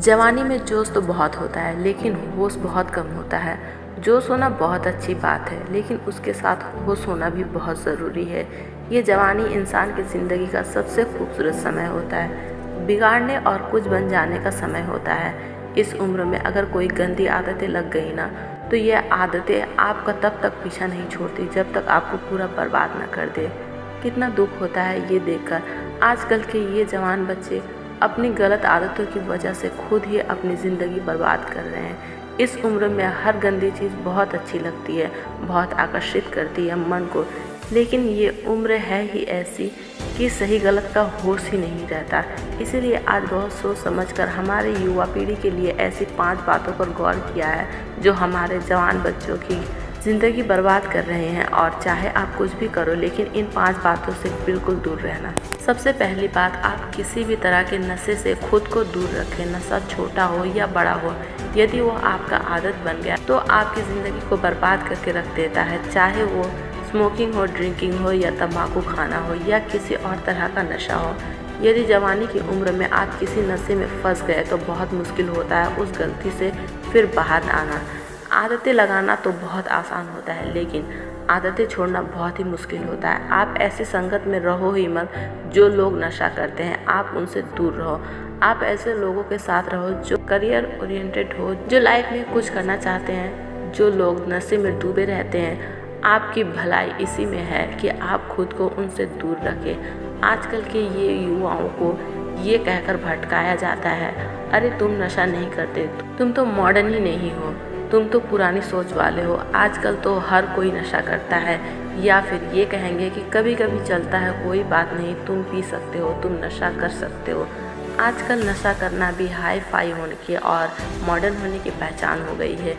जवानी में जोश तो बहुत होता है लेकिन होश बहुत कम होता है। जोश होना बहुत अच्छी बात है लेकिन उसके साथ होश होना भी बहुत ज़रूरी है। ये जवानी इंसान की ज़िंदगी का सबसे खूबसूरत समय होता है, बिगाड़ने और कुछ बन जाने का समय होता है। इस उम्र में अगर कोई गंदी आदतें लग गई ना तो ये आदतें आपका तब तक पीछा नहीं छोड़ती जब तक आपको पूरा बर्बाद ना कर दे। कितना दुख होता है ये देखकर आजकल के ये जवान बच्चे अपनी गलत आदतों की वजह से खुद ही अपनी ज़िंदगी बर्बाद कर रहे हैं। इस उम्र में हर गंदी चीज़ बहुत अच्छी लगती है, बहुत आकर्षित करती है मन को, लेकिन ये उम्र है ही ऐसी कि सही गलत का होश ही नहीं रहता। इसीलिए आज बहुत सोच समझकर हमारे युवा पीढ़ी के लिए ऐसी 5 बातों पर गौर किया है जो हमारे जवान बच्चों की ज़िंदगी बर्बाद कर रहे हैं। और चाहे आप कुछ भी करो लेकिन इन 5 बातों से बिल्कुल दूर रहना। सबसे पहली बात, आप किसी भी तरह के नशे से खुद को दूर रखें। नशा छोटा हो या बड़ा हो, यदि वो आपका आदत बन गया तो आपकी ज़िंदगी को बर्बाद करके रख देता है। चाहे वो स्मोकिंग हो, ड्रिंकिंग हो या तंबाकू खाना हो या किसी और तरह का नशा हो। यदि जवानी की उम्र में आप किसी नशे में फंस गए तो बहुत मुश्किल होता है उस गलती से फिर बाहर आना। आदतें लगाना तो बहुत आसान होता है लेकिन आदतें छोड़ना बहुत ही मुश्किल होता है। आप ऐसी संगत में रहो ही मत जो लोग नशा करते हैं, आप उनसे दूर रहो। आप ऐसे लोगों के साथ रहो जो करियर ओरिएंटेड हो, जो लाइफ में कुछ करना चाहते हैं। जो लोग नशे में डूबे रहते हैं, आपकी भलाई इसी में है कि आप खुद को उनसे दूर रखें। आजकल के ये युवाओं को ये कहकर भटकाया जाता है, अरे तुम नशा नहीं करते, तुम तो मॉडर्न ही नहीं हो, तुम तो पुरानी सोच वाले हो, आजकल तो हर कोई नशा करता है। या फिर ये कहेंगे कि कभी कभी चलता है, कोई बात नहीं, तुम पी सकते हो, तुम नशा कर सकते हो। आजकल नशा करना भी हाई फाई होने की और मॉडर्न होने की पहचान हो गई है।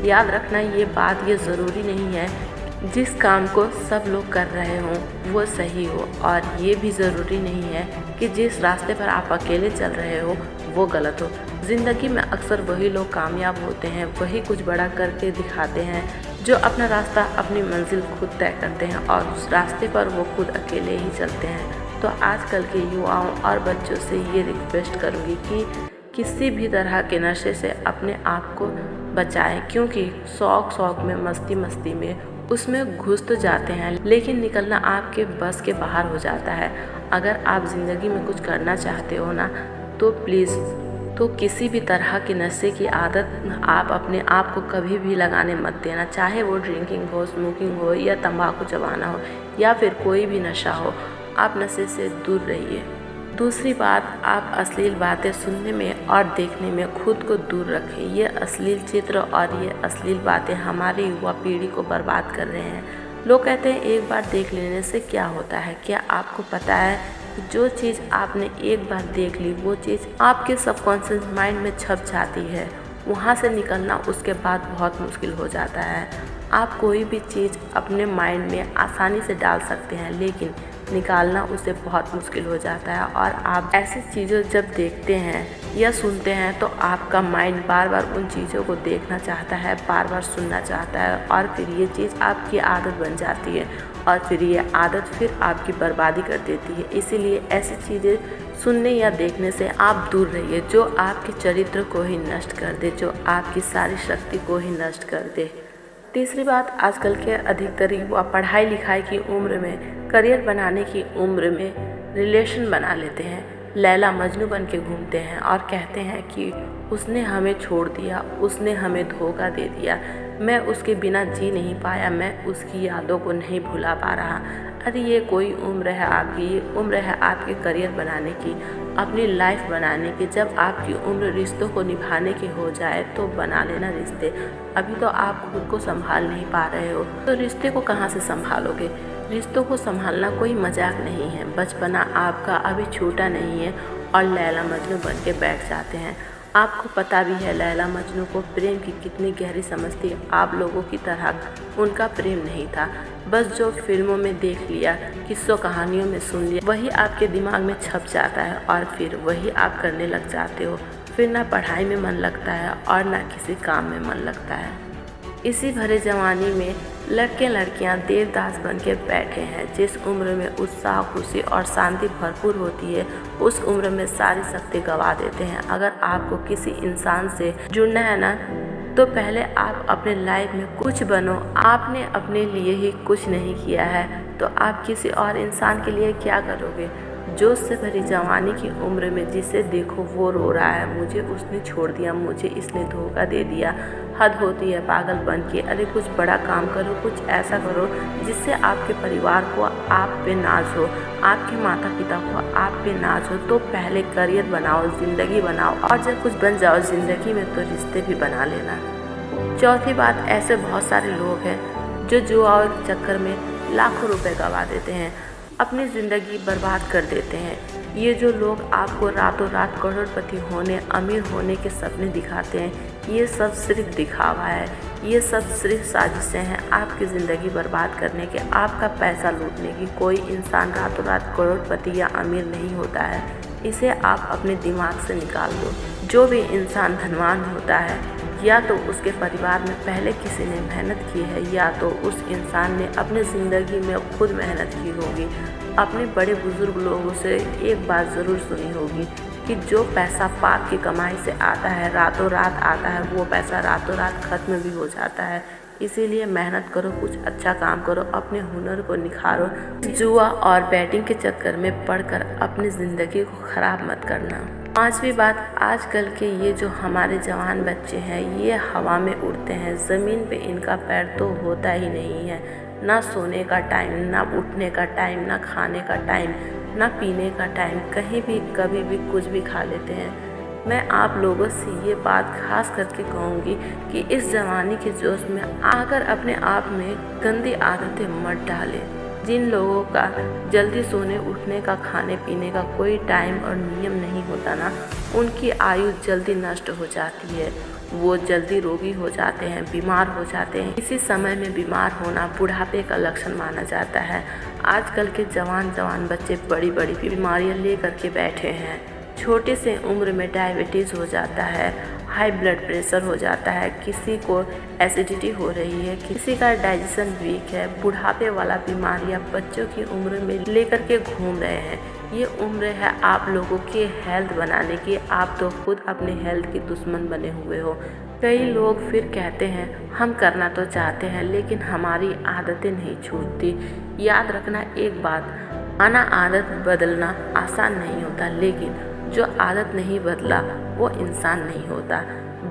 याद रखना ये बात, ये ज़रूरी नहीं है जिस काम को सब लोग कर रहे हों वो सही हो, और ये भी ज़रूरी नहीं है कि जिस रास्ते पर आप अकेले चल रहे हो वो गलत हो। ज़िंदगी में अक्सर वही लोग कामयाब होते हैं, वही कुछ बड़ा करके दिखाते हैं जो अपना रास्ता, अपनी मंजिल खुद तय करते हैं और उस रास्ते पर वो खुद अकेले ही चलते हैं। तो आजकल के युवाओं और बच्चों से ये रिक्वेस्ट करूँगी कि किसी भी तरह के नशे से अपने आप को बचाएं, क्योंकि शौक में, मस्ती में उसमें घुस तो जाते हैं लेकिन निकलना आपके बस के बाहर हो जाता है। अगर आप ज़िंदगी में कुछ करना चाहते हो ना तो प्लीज़, तो किसी भी तरह की नशे की आदत आप अपने आप को कभी भी लगाने मत देना। चाहे वो ड्रिंकिंग हो, स्मोकिंग हो या तंबाकू चबाना हो या फिर कोई भी नशा हो, आप नशे से दूर रहिए। दूसरी बात, आप अश्लील बातें सुनने में और देखने में खुद को दूर रखें। ये अश्लील चित्र और ये अश्लील बातें हमारी युवा पीढ़ी को बर्बाद कर रहे हैं। लोग कहते हैं एक बार देख लेने से क्या होता है। क्या आपको पता है जो चीज़ आपने एक बार देख ली वो चीज़ आपके सबकॉन्शियस माइंड में छप जाती है, वहाँ से निकलना उसके बाद बहुत मुश्किल हो जाता है। आप कोई भी चीज़ अपने माइंड में आसानी से डाल सकते हैं लेकिन निकालना उसे बहुत मुश्किल हो जाता है। और आप ऐसी चीज़ें जब देखते हैं या सुनते हैं तो आपका माइंड बार बार उन चीज़ों को देखना चाहता है, बार बार सुनना चाहता है और फिर ये चीज़ आपकी आदत बन जाती है और फिर ये आदत फिर आपकी बर्बादी कर देती है। इसीलिए ऐसी चीज़ें सुनने या देखने से आप दूर रहिए जो आपके चरित्र को ही नष्ट कर दे, जो आपकी सारी शक्ति को ही नष्ट कर दे। तीसरी बात, आजकल के अधिकतर युवा पढ़ाई लिखाई की उम्र में, करियर बनाने की उम्र में रिलेशन बना लेते हैं, लैला मजनू बन के घूमते हैं और कहते हैं कि उसने हमें छोड़ दिया, उसने हमें धोखा दे दिया, मैं उसके बिना जी नहीं पाया, मैं उसकी यादों को नहीं भुला पा रहा। अरे ये कोई उम्र है आपकी, ये उम्र है आपके करियर बनाने की, अपनी लाइफ बनाने की। जब आपकी उम्र रिश्तों को निभाने की हो जाए तो बना लेना रिश्ते। अभी तो आप खुद को संभाल नहीं पा रहे हो तो रिश्ते को कहाँ से संभालोगे। रिश्तों को संभालना कोई मजाक नहीं है। बचपना आपका अभी छूटा नहीं है और लैला मजनू बन के बैठ जाते हैं। आपको पता भी है लैला मजनू को प्रेम की कितनी गहरी समझ थी। आप लोगों की तरह उनका प्रेम नहीं था, बस जो फिल्मों में देख लिया, किस्सों कहानियों में सुन लिया, वही आपके दिमाग में छप जाता है और फिर वही आप करने लग जाते हो। फिर ना पढ़ाई में मन लगता है और ना किसी काम में मन लगता है। इसी भरे जवानी में लड़के लड़कियां देवदास बन के बैठे हैं। जिस उम्र में उत्साह, खुशी और शांति भरपूर होती है, उस उम्र में सारी शक्ति गंवा देते हैं। अगर आपको किसी इंसान से जुड़ना है ना, तो पहले आप अपने लाइफ में कुछ बनो। आपने अपने लिए ही कुछ नहीं किया है तो आप किसी और इंसान के लिए क्या करोगे। जोश से भरी जवानी की उम्र में जिसे देखो वो रो रहा है, मुझे उसने छोड़ दिया, मुझे इसने धोखा दे दिया। हद होती है पागलपन की। अरे कुछ बड़ा काम करो, कुछ ऐसा करो जिससे आपके परिवार को आप पे नाज हो, आपके माता पिता को आप पे नाज हो। तो पहले करियर बनाओ, ज़िंदगी बनाओ, और जब कुछ बन जाओ ज़िंदगी में तो रिश्ते भी बना लेना। चौथी बात, ऐसे बहुत सारे लोग हैं जो जुआ के चक्कर में लाखों रुपए गंवा देते हैं, अपनी ज़िंदगी बर्बाद कर देते हैं। ये जो लोग आपको रातों रात करोड़पति होने, अमीर होने के सपने दिखाते हैं, ये सब सिर्फ दिखावा है। ये सब सिर्फ साजिशें हैं आपकी ज़िंदगी बर्बाद करने के, आपका पैसा लूटने की। कोई इंसान रातों रात करोड़पति या अमीर नहीं होता है, इसे आप अपने दिमाग से निकाल दो। जो भी इंसान धनवान होता है, या तो उसके परिवार में पहले किसी ने मेहनत की है, या तो उस इंसान ने अपनी ज़िंदगी में खुद मेहनत की होगी। अपने बड़े बुजुर्ग लोगों से एक बात ज़रूर सुनी होगी कि जो पैसा पाप की कमाई से आता है, रातों रात आता है, वो पैसा रातों रात ख़त्म भी हो जाता है। इसीलिए मेहनत करो, कुछ अच्छा काम करो, अपने हुनर को निखारो। जुआ और बैटिंग के चक्कर में पड़कर अपनी ज़िंदगी को ख़राब मत करना। पांचवी बात, आजकल के ये जो हमारे जवान बच्चे हैं, ये हवा में उड़ते हैं, ज़मीन पे इनका पैर तो होता ही नहीं है। ना सोने का टाइम, ना उठने का टाइम, ना खाने का टाइम, ना पीने का टाइम, कहीं भी कभी भी कुछ भी खा लेते हैं। मैं आप लोगों से ये बात खास करके कहूँगी कि इस जवानी के जोश में आकर अपने आप में गंदी आदतें मत डालें। जिन लोगों का जल्दी सोने उठने का, खाने पीने का कोई टाइम और नियम नहीं होता ना, उनकी आयु जल्दी नष्ट हो जाती है। वो जल्दी रोगी हो जाते हैं, बीमार हो जाते हैं। इसी समय में बीमार होना बुढ़ापे का लक्षण माना जाता है। आजकल के जवान बच्चे बड़ी बड़ी बीमारियां ले करके बैठे हैं। छोटे से उम्र में डायबिटीज़ हो जाता है, हाई ब्लड प्रेशर हो जाता है, किसी को एसिडिटी हो रही है, किसी का डाइजेशन वीक है। बुढ़ापे वाला बीमारियां बच्चों की उम्र में लेकर के घूम रहे हैं। ये उम्र है आप लोगों की हेल्थ बनाने की, आप तो खुद अपने हेल्थ के दुश्मन बने हुए हो। कई लोग फिर कहते हैं हम करना तो चाहते हैं लेकिन हमारी आदतें नहीं छूटती। याद रखना एक बात, आना आदत बदलना आसान नहीं होता, लेकिन जो आदत नहीं बदला वो इंसान नहीं होता।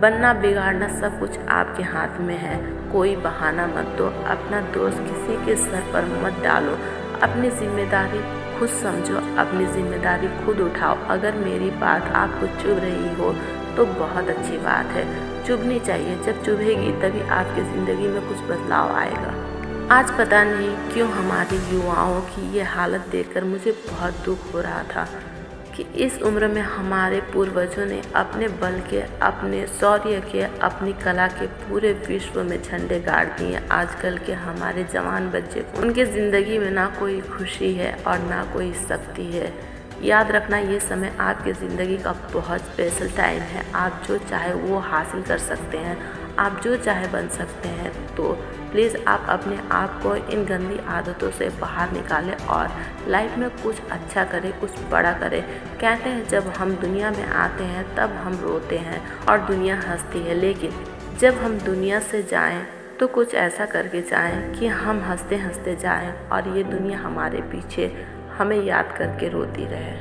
बनना बिगाड़ना सब कुछ आपके हाथ में है। कोई बहाना मत दो, अपना दोष किसी के सर पर मत डालो। अपनी जिम्मेदारी खुद समझो, अपनी जिम्मेदारी खुद उठाओ। अगर मेरी बात आपको चुभ रही हो तो बहुत अच्छी बात है, चुभनी चाहिए। जब चुभेगी तभी आपकी ज़िंदगी में कुछ बदलाव आएगा। आज पता नहीं क्यों हमारी युवाओं की ये हालत देखकर मुझे बहुत दुख हो रहा था कि इस उम्र में हमारे पूर्वजों ने अपने बल के, अपने शौर्य के, अपनी कला के पूरे विश्व में झंडे गाड़ दिए। आजकल के हमारे जवान बच्चे, उनके ज़िंदगी में ना कोई खुशी है और ना कोई शक्ति है। याद रखना, ये समय आपकी ज़िंदगी का बहुत स्पेशल टाइम है। आप जो चाहे वो हासिल कर सकते हैं, आप जो चाहे बन सकते हैं। तो प्लीज़ आप अपने आप को इन गंदी आदतों से बाहर निकालें और लाइफ में कुछ अच्छा करें, कुछ बड़ा करें। कहते हैं जब हम दुनिया में आते हैं तब हम रोते हैं और दुनिया हंसती है, लेकिन जब हम दुनिया से जाएं तो कुछ ऐसा करके जाएं कि हम हंसते हंसते जाएं और ये दुनिया हमारे पीछे हमें याद करके रोती रहे।